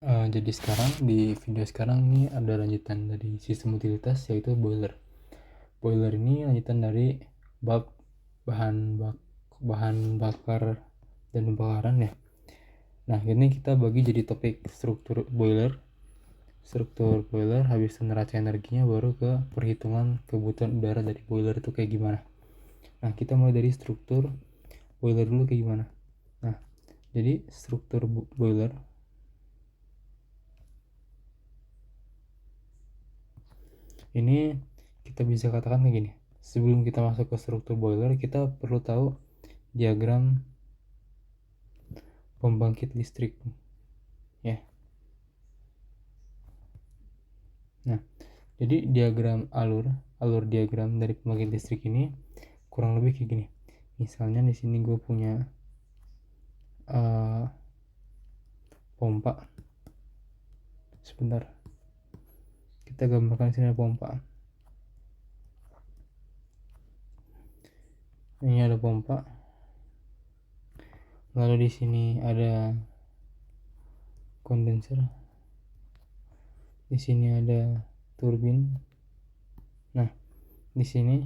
Jadi sekarang di video sekarang ini ada lanjutan dari sistem utilitas, yaitu boiler. Boiler ini lanjutan dari bab bahan bakar dan pembakaran ya. Nah, ini kita bagi jadi topik struktur boiler. Struktur boiler, habis itu neraca energinya, baru ke perhitungan kebutuhan udara dari boiler itu kayak gimana. Nah, kita mulai dari struktur boiler dulu kayak gimana. Nah, jadi struktur boiler ini kita bisa katakan kayak gini. Sebelum kita masuk ke struktur boiler, kita perlu tahu diagram pembangkit listrik ya. Nah, jadi diagram alur diagram dari pembangkit listrik ini kurang lebih kayak gini. Misalnya di sini gue punya pompa. Sebentar, kita gambarkan sini pompa. Ini ada pompa. Lalu di sini ada kondenser. Di sini ada turbin. Nah, di sini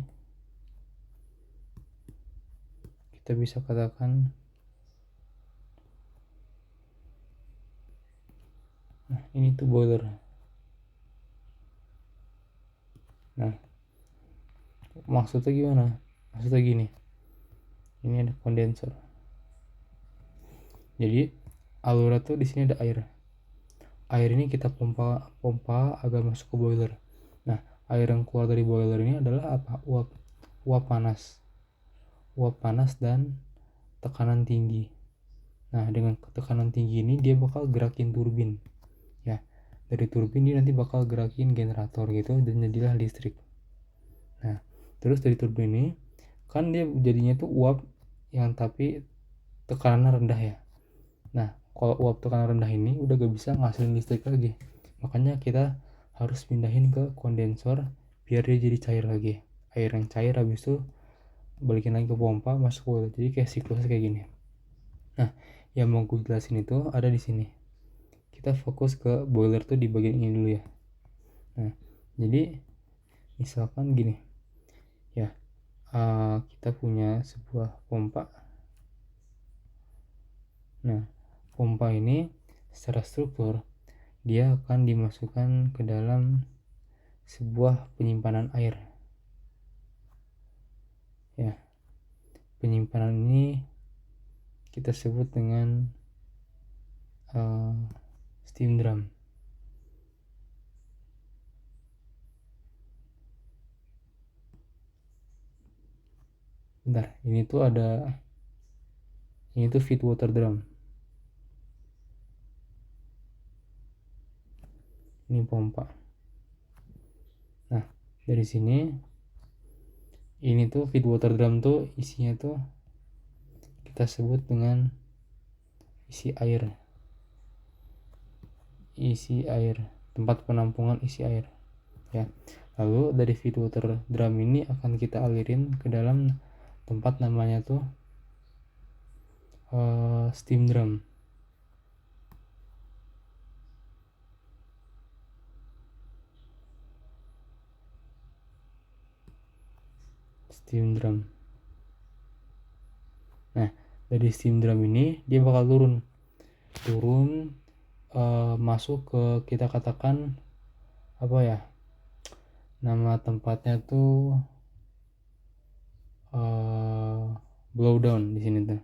kita bisa katakan, nah ini tuh boiler. Nah, maksudnya gimana? Maksudnya gini, ini ada kondenser. Jadi alurnya tuh di sini ada air. Air ini kita pompa agar masuk ke boiler. Nah, air yang keluar dari boiler ini adalah apa? Uap panas. Uap panas dan tekanan tinggi. Nah, dengan tekanan tinggi ini dia bakal gerakin turbin. Ya, dari turbin dia nanti bakal gerakin generator gitu, dan jadilah listrik. Nah, terus dari turbin ini kan dia jadinya tuh uap yang tapi tekanannya rendah ya. Nah, kalau uap tekanan rendah ini udah gak bisa ngasilin listrik lagi. Makanya kita harus pindahin ke kondensor biar dia jadi cair lagi. Air yang cair habis itu balikin lagi ke pompa, masuk ke boiler. Jadi kayak siklusnya kayak gini. Nah, yang mau gue jelasin itu ada di sini. Kita fokus ke boiler tuh di bagian ini dulu ya. Nah, jadi misalkan gini ya, kita punya sebuah pompa. Nah, pompa ini secara struktur dia akan dimasukkan ke dalam sebuah penyimpanan air ya. Penyimpanan ini kita sebut dengan steam drum. Bentar, ini tuh feed water drum. Ini pompa. Nah, dari sini ini tuh feed water drum tuh isinya tuh kita sebut dengan isi air, tempat penampungan isi air ya. Lalu dari feed water drum ini akan kita alirin ke dalam tempat namanya tuh steam drum. Steam drum. Nah, dari steam drum ini dia bakal turun masuk ke, kita katakan apa ya, nama tempatnya tuh blow down di sini tuh.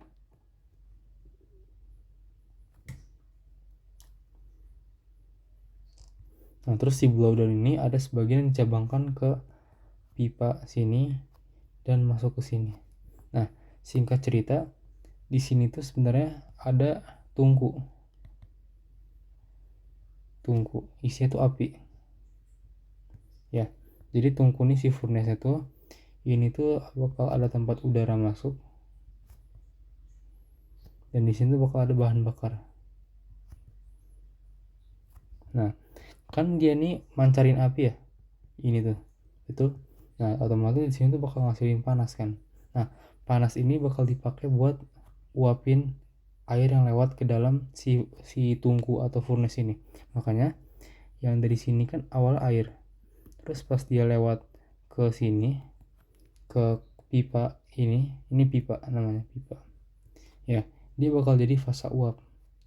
Nah, terus si blow down ini ada sebagian yang dicabangkan ke pipa sini dan masuk ke sini. Nah, singkat cerita, di sini tuh sebenarnya ada tungku. Isinya tuh api. Ya. Jadi tungku ini si furnace tuh ini tuh bakal ada tempat udara masuk. Dan di sini tuh bakal ada bahan bakar. Nah, kan dia nih mancarin api ya. Ini tuh. Itu. Nah, otomatis di sini tuh bakal ngasilin panas kan. Nah, panas ini bakal dipakai buat uapin air yang lewat ke dalam si tungku atau furnace ini. Makanya yang dari sini kan awal air, terus pas dia lewat ke sini, ke pipa ini pipa namanya, pipa ya, dia bakal jadi fasa uap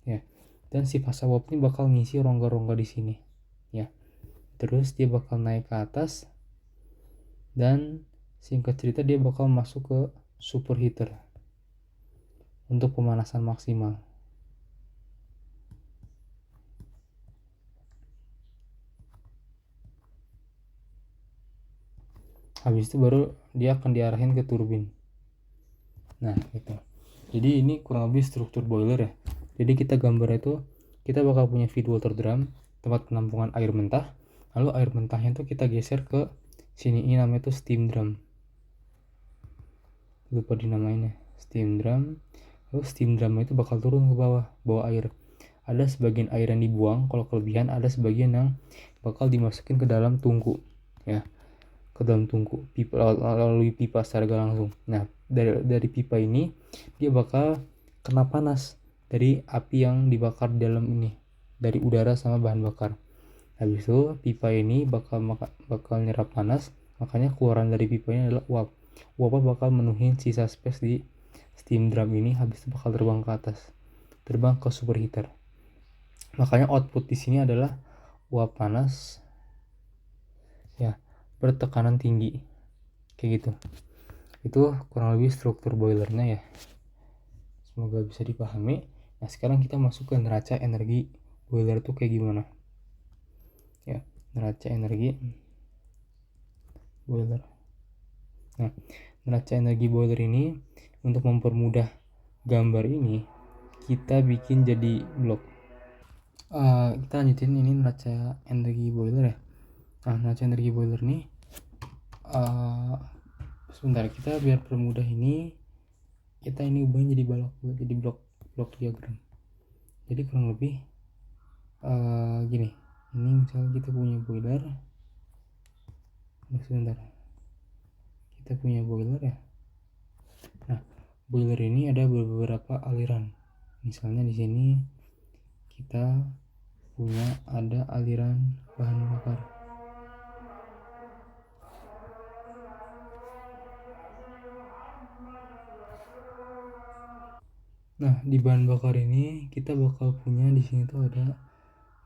ya, dan si fasa uap ini bakal ngisi rongga-rongga di sini ya, terus dia bakal naik ke atas, dan singkat cerita dia bakal masuk ke superheater untuk pemanasan maksimal. Habis itu baru dia akan diarahin ke turbin. Nah gitu. Jadi ini kurang lebih struktur boiler ya. Jadi kita gambar itu, kita bakal punya feed water drum, tempat penampungan air mentah. Lalu air mentahnya itu kita geser ke sini, ini namanya itu steam drum. Lupa dinamainnya, steam drum. Lalu steam drum itu bakal turun ke bawah, bawa air. Ada sebagian air yang dibuang kalau kelebihan, ada sebagian yang bakal dimasukin ke dalam tungku ya, ke dalam tungku pipa, melalui pipa secara langsung. Nah dari pipa ini dia bakal kena panas dari api yang dibakar di dalam ini, dari udara sama bahan bakar. Habis itu pipa ini bakal nyerap panas, makanya keluaran dari pipa ini adalah uap. Uapnya bakal menuhin sisa space di steam drum ini, habis itu bakal terbang ke atas, terbang ke superheater. Makanya output di sini adalah uap panas ya, bertekanan tinggi kayak gitu. Itu kurang lebih struktur boilernya ya, semoga bisa dipahami. Nah sekarang kita masuk ke neraca energi boiler itu kayak gimana ya, neraca energi boiler. Nah neraca energi boiler ini, untuk mempermudah gambar ini kita bikin jadi blok. Kita lanjutin ini neraca energi boiler ya. Nah neraca energi boiler ini sebentar, kita biar permudah ini, kita ini ubahnya jadi blok diagram. Jadi kurang lebih gini, ini misalnya kita punya boiler. Sebentar, kita punya boiler ya. Nah boiler ini ada beberapa aliran. Misalnya di sini kita punya ada aliran bahan bakar. Nah di bahan bakar ini kita bakal punya di sini tuh ada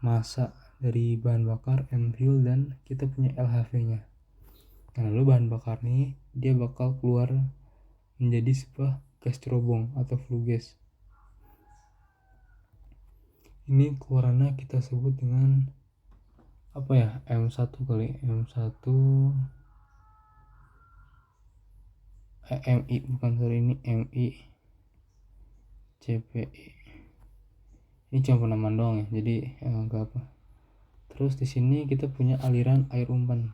massa dari bahan bakar, mfuel, dan kita punya LHV-nya. Nah lalu bahan bakar nih dia bakal keluar menjadi sebuah gas cerobong atau flue gas. Ini keluarannya kita sebut dengan apa ya, M1 kali, M1 MI, bukan, sorry, ini MI CPI. Ini cuma penamaan doang ya, jadi enggak apa. Terus di sini kita punya aliran air umpan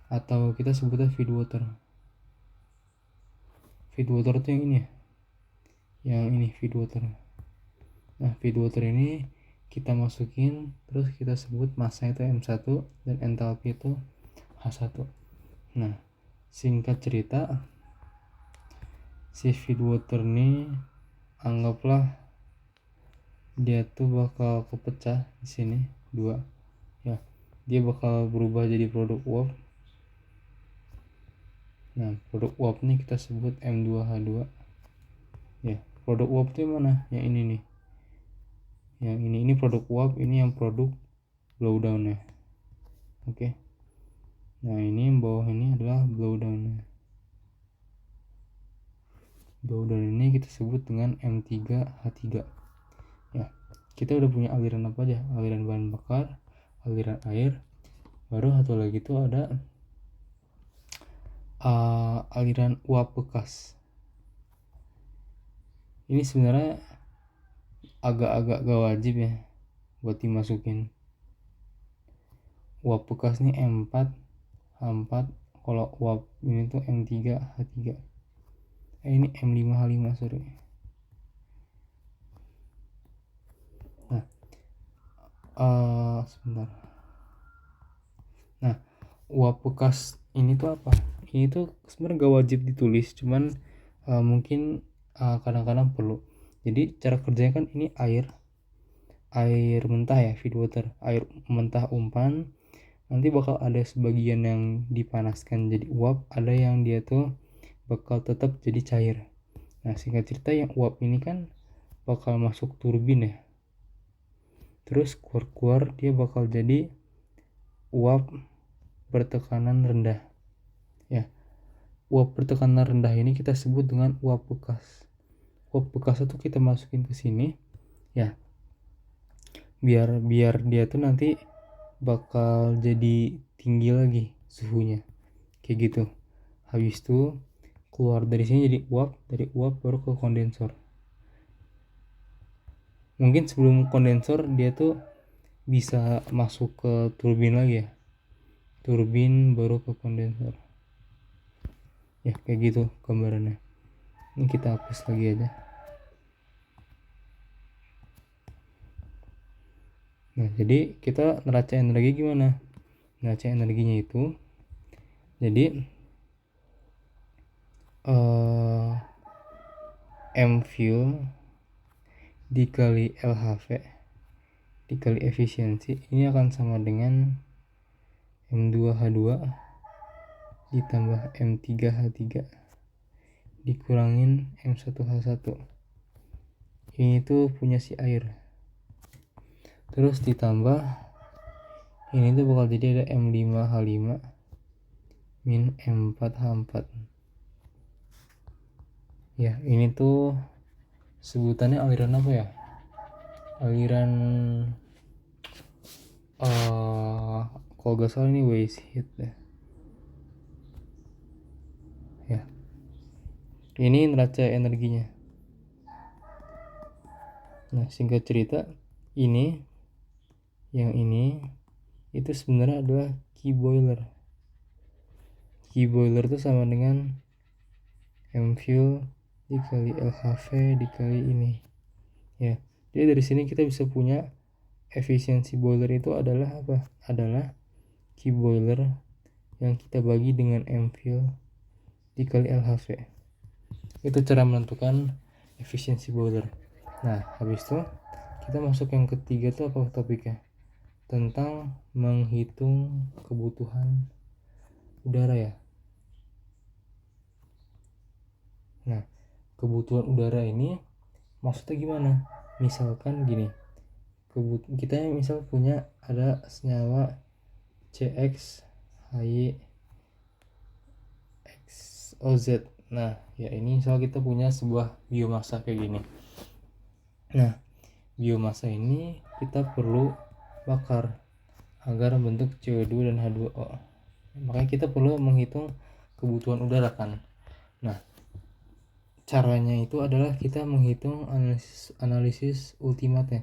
atau kita sebutnya feed water. Feed water itu yang ini ya, yang ini feed water. Nah feed water ini kita masukin, terus kita sebut massanya itu M1 dan entalpi itu H1. Nah singkat cerita, si feed water ini anggaplah dia tuh bakal kepecah di sini dua ya, dia bakal berubah jadi produk uap. Nah produk uap nih kita sebut M2H2 ya. Produk uap itu yang mana? Yang ini nih, yang ini produk uap, ini yang produk blowdown ya. Oke. Nah ini yang bawah ini adalah blowdown. Blowdown ini kita sebut dengan M3H3 ya. Kita udah punya aliran apa aja, aliran bahan bakar, aliran air, baru satu lagi tuh ada aliran uap bekas. Ini sebenarnya agak-agak gak wajib ya buat dimasukin. Uap bekas nih M4 H4, kalau uap ini tuh M3H3. Ini M5H5, sorry. Nah sebentar. Nah uap bekas ini tuh apa? Ini tuh sebenarnya gak wajib ditulis, cuman mungkin kadang-kadang perlu. Jadi cara kerjanya kan ini air mentah ya, feed water, air mentah umpan. Nanti bakal ada sebagian yang dipanaskan jadi uap, ada yang dia tuh bakal tetap jadi cair. Nah, singkat cerita yang uap ini kan bakal masuk turbin ya. Terus keluar dia bakal jadi uap bertekanan rendah. Ya, uap bertekanan rendah ini kita sebut dengan uap bekas. Uap bekas itu kita masukin ke sini ya. Biar dia tuh nanti bakal jadi tinggi lagi suhunya. Kayak gitu. Habis itu keluar dari sini jadi uap, dari uap baru ke kondensor. Mungkin sebelum kondensor dia tuh bisa masuk ke turbin lagi ya. Turbin baru ke kondensor. Ya kayak gitu gambarannya. Ini kita hapus lagi aja. Nah, jadi kita neraca energi gimana? Neraca energinya itu jadi M fuel dikali LHV dikali efisiensi ini akan sama dengan M2H2 ditambah M3H3 dikurangin M1H1. Ini tuh punya si air. Terus ditambah ini tuh bakal jadi ada M5H5 min M4H4. Ya, ini tuh sebutannya aliran apa ya? Aliran kalau gak salah ini waste heat ya. Ya. Ini neraca energinya. Nah, singkat cerita, ini yang ini itu sebenarnya adalah key boiler. Key boiler itu sama dengan M fuel dikali LHV dikali ini. Ya. Jadi dari sini kita bisa punya efisiensi boiler itu adalah apa? Adalah key boiler yang kita bagi dengan M fuel dikali LHV. Itu cara menentukan efisiensi boiler. Nah, habis itu kita masuk yang ketiga tuh apa topiknya? Tentang menghitung kebutuhan udara ya. Nah, kebutuhan udara ini maksudnya gimana? Misalkan gini, kita misal punya ada senyawa CX HY XOZ. Nah, ya ini misal kita punya sebuah biomasa kayak gini. Nah, biomasa ini kita perlu bakar agar membentuk CO2 dan H2O. Makanya kita perlu menghitung kebutuhan udara kan. Nah, caranya itu adalah kita menghitung analisis ultimate.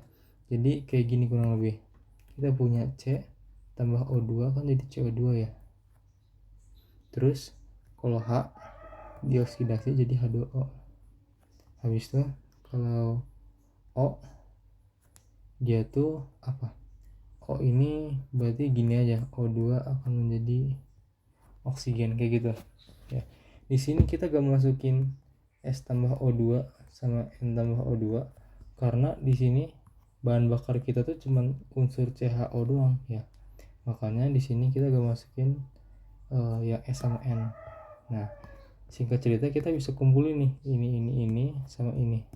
Jadi kayak gini kurang lebih. Kita punya C tambah O2 kan jadi CO2 ya. Terus kalau H dioksidasi jadi H2O. Habis itu kalau O dia tuh apa? O ini berarti gini aja, O2 akan menjadi oksigen kayak gitu. Ya. Di sini kita gak masukin S tambah O2 sama N tambah O2 karena di sini bahan bakar kita tuh cuman unsur CHO doang ya. Makanya di sini kita gak masukin yang S sama N. Nah, singkat cerita kita bisa kumpulin nih ini sama ini.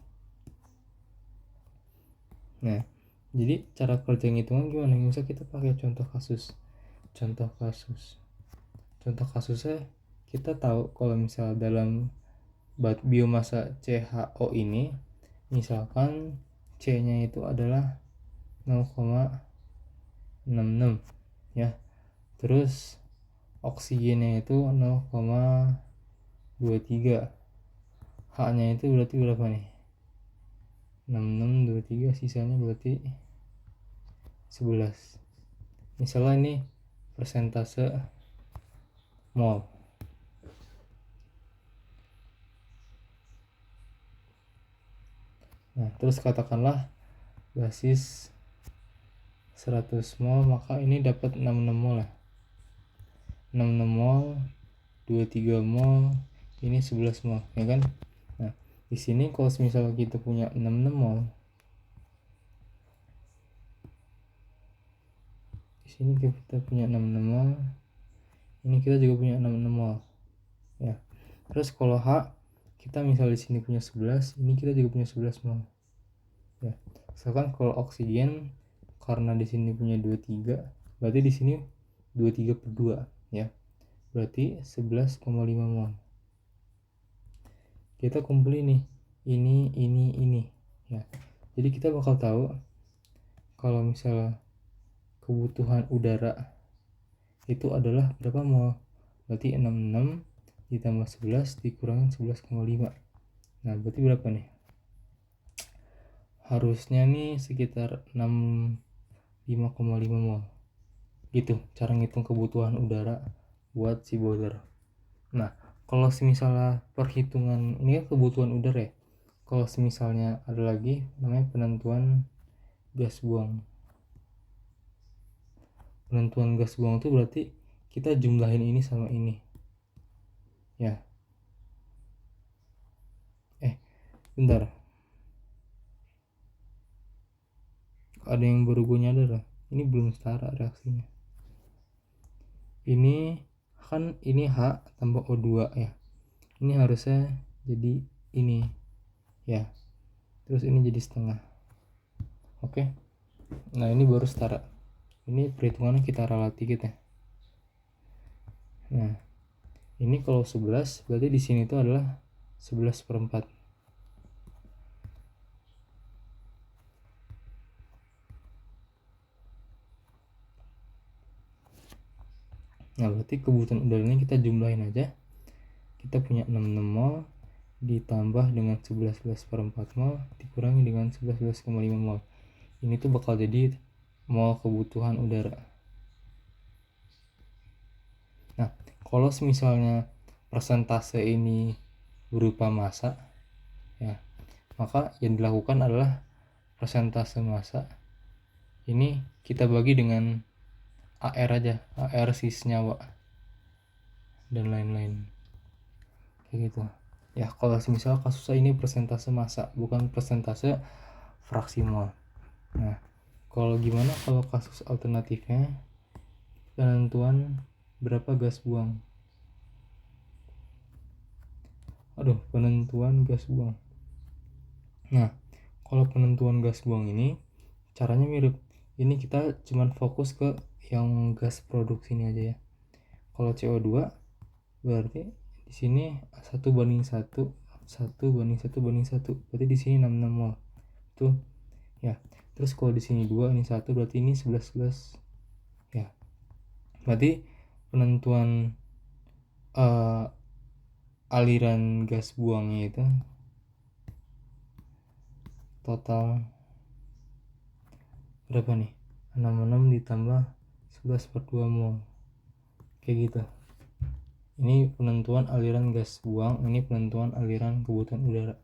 Nah, jadi cara kerja hitungan gimana? Misal kita pakai contoh kasusnya kita tahu kalau misal dalam biomasa CHO ini misalkan C nya itu adalah 0,66 ya, terus oksigennya itu 0,23, H nya itu berarti berapa nih? 6623, sisanya berarti 11. Misalnya ini persentase mol. Nah, terus katakanlah basis 100 mol, maka ini dapat 66 mol ya. 66 mol, 23 mol, ini 11 mol, ya kan? Nah, Di sini kalau misalnya kita punya 66 mol, di sini kita punya 66 mol, ini kita juga punya 66 mol ya. Terus kalau H kita misalnya di sini punya 11, ini kita juga punya 11 mol ya. Misalkan kalau oksigen karena di sini punya 23, berarti di sini 23 per 2 ya, berarti 11,5 mol. Kita kumpulin nih ini ya. Jadi kita bakal tahu kalau misalnya kebutuhan udara itu adalah berapa mol. Berarti 66 ditambah 11 dikurangin 11,5. Nah berarti berapa nih? Harusnya nih sekitar 65,5 mol gitu cara ngitung kebutuhan udara buat si boiler. Nah kalau misalnya perhitungan ini kan kebutuhan udara ya. Kalau misalnya ada lagi namanya penentuan gas buang. Penentuan gas buang itu berarti kita jumlahin ini sama ini ya. Bentar, ada yang baru gue nyadar, ini belum setara reaksinya. Ini kan ini H tambah O2 ya, ini harusnya jadi ini ya, terus ini jadi setengah. Oke, nah ini baru setara. Ini perhitungannya kita ralat dikit ya. Nah ini kalau 11 berarti di sini itu adalah 11/4. Nah berarti kebutuhan udaranya kita jumlahin aja. Kita punya 66 mol ditambah dengan 11/4 mol dikurangi dengan 11,5 mol. Ini tuh bakal jadi mol kebutuhan udara. Nah kalau misalnya persentase ini berupa massa ya, maka yang dilakukan adalah persentase massa ini kita bagi dengan AR aja, AR si senyawa dan lain-lain kayak gitu ya. Kalau misal kasusnya ini persentase massa bukan persentase fraksi mol. Nah kalau gimana kalau kasus alternatifnya penentuan berapa gas buang, penentuan gas buang. Nah kalau penentuan gas buang ini caranya mirip. Ini kita cuman fokus ke yang gas produksi ini aja ya. Kalau CO2 berarti di sini 1/1, 1/1/1, berarti di sini 66 mol tuh ya. Terus kalau di sini 2 ini 1, berarti ini 11 ya. Berarti penentuan aliran gas buangnya itu total berapa nih? 66 ditambah 11/2 mol kayak gitu. Ini penentuan aliran gas buang, ini penentuan aliran kebutuhan udara.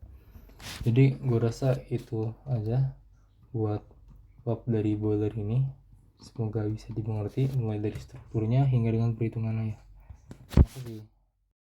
Jadi gue rasa itu aja buat bab dari boiler ini. Semoga bisa dimengerti mulai dari strukturnya hingga dengan perhitungannya ya. Terima kasih.